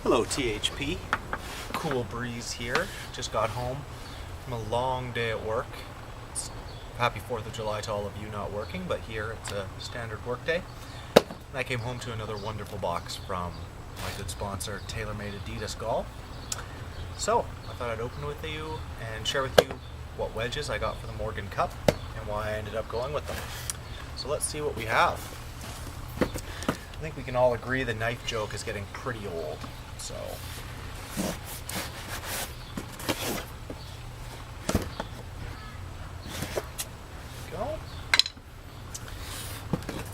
Hello THP, cool breeze here. Just got home from a long day at work. Happy 4th of July to all of you not working, but here it's a standard work day. And I came home to another wonderful box from my good sponsor, TaylorMade Adidas Golf. So I thought I'd open with you and share with you what wedges I got for the Morgan Cup and why I ended up going with them. So let's see what we have. I think we can all agree the knife joke is getting pretty old. So go.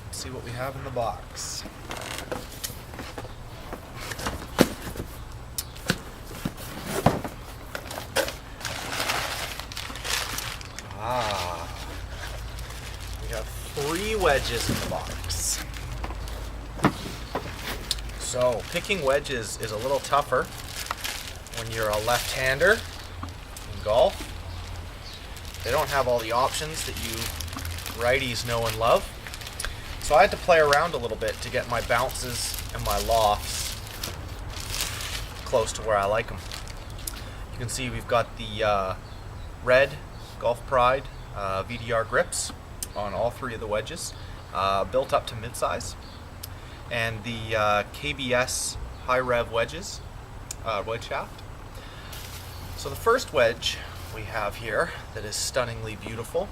Let's see what we have in the box. We have 3 wedges in the box. So picking wedges is a little tougher when you're a left-hander in golf. They don't have all the options that you righties know and love. So I had to play around a little bit to get my bounces and my lofts close to where I like them. You can see we've got the red Golf Pride VDR grips on all 3 of the wedges, built up to mid-size. And the KBS high rev wedges, wedge shaft. So the first wedge we have here that is stunningly beautiful.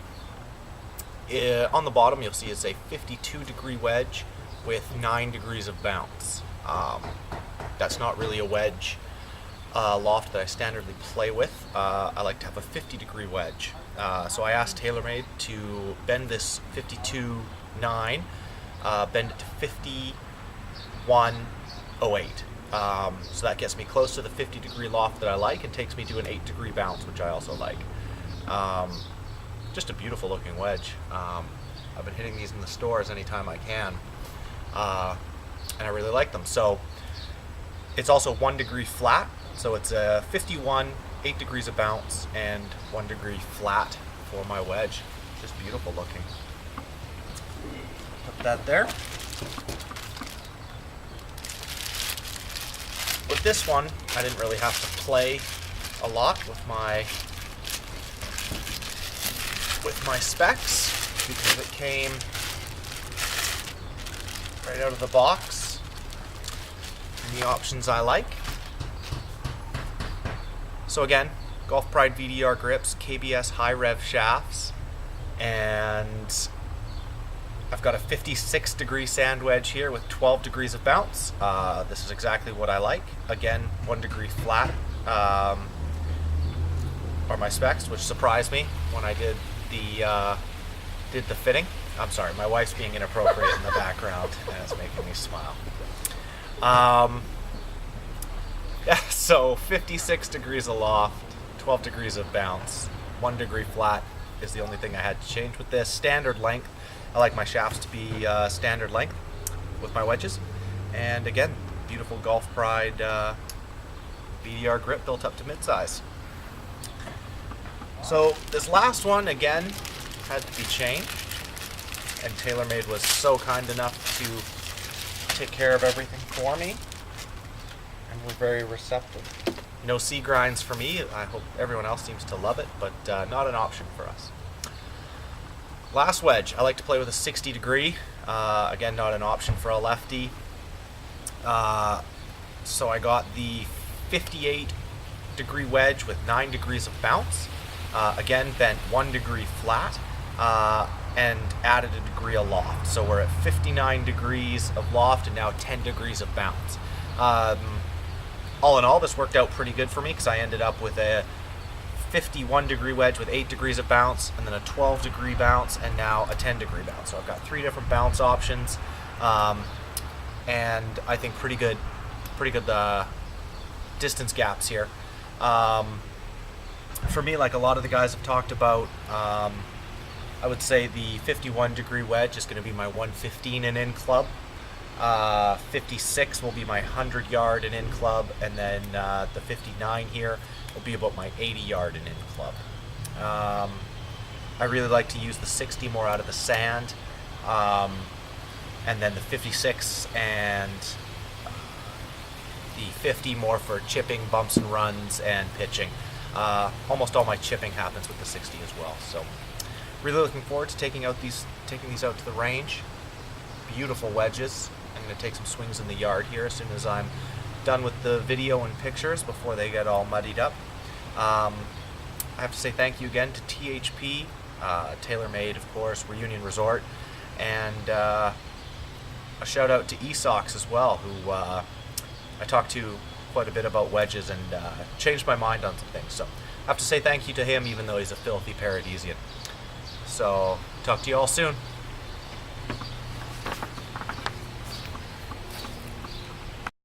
On the bottom you'll see it's a 52-degree wedge with 9 degrees of bounce. That's not really a wedge loft that I standardly play with. I like to have a 50-degree wedge. So I asked TaylorMade to bend this 52.9, bend it to 51.08. So that gets me close to the 50-degree loft that I like and takes me to an 8-degree bounce, which I also like. Just a beautiful looking wedge. I've been hitting these in the stores anytime I can, and I really like them. So it's also 1 degree flat, so it's a 51, 8 degrees of bounce, and 1 degree flat for my wedge. Just beautiful looking. Put that there. With this one, I didn't really have to play a lot with my specs because it came right out of the box in the options I like. So again, Golf Pride VDR grips, KBS high rev shafts, and I've got a 56-degree sand wedge here with 12 degrees of bounce. This is exactly what I like. Again, 1 degree flat are my specs, which surprised me when I did the fitting. I'm sorry, my wife's being inappropriate in the background, and it's making me smile. Yeah, so 56 degrees aloft, 12 degrees of bounce, 1 degree flat is the only thing I had to change with this. Standard length. I like my shafts to be standard length with my wedges. And again, beautiful Golf Pride VDR grip built up to mid-size. So this last one, again, had to be changed. And TaylorMade was so kind enough to take care of everything for me. And were very receptive. No sea grinds for me. I hope everyone else seems to love it, but not an option for us. Last wedge, I like to play with a 60 degree. Again, not an option for a lefty. So I got the 58 degree wedge with 9 degrees of bounce. Again, bent 1 degree flat and added a degree of loft. So we're at 59 degrees of loft and now 10 degrees of bounce. All in all, this worked out pretty good for me because I ended up with a 51 degree wedge with 8 degrees of bounce, and then a 12 degree bounce, and now a 10 degree bounce. So I've got 3 different bounce options, and I think pretty good distance gaps here. For me, like a lot of the guys have talked about, I would say the 51 degree wedge is going to be my 115 and in club. 56 will be my 100-yard and in club, and then the 59 here will be about my 80-yard and in club. I really like to use the 60 more out of the sand, and then the 56 and The 50 more for chipping, bumps and runs, and pitching. Almost all my chipping happens with the 60 as well. So really looking forward to taking these out to the range. Beautiful wedges. I'm going to take some swings in the yard here as soon as I'm done with the video and pictures before they get all muddied up. I have to say thank you again to THP, TaylorMade, of course, Reunion Resort, and a shout out to eSox as well, who I talked to quite a bit about wedges and changed my mind on some things. So I have to say thank you to him, even though he's a filthy Paradisian. So talk to you all soon.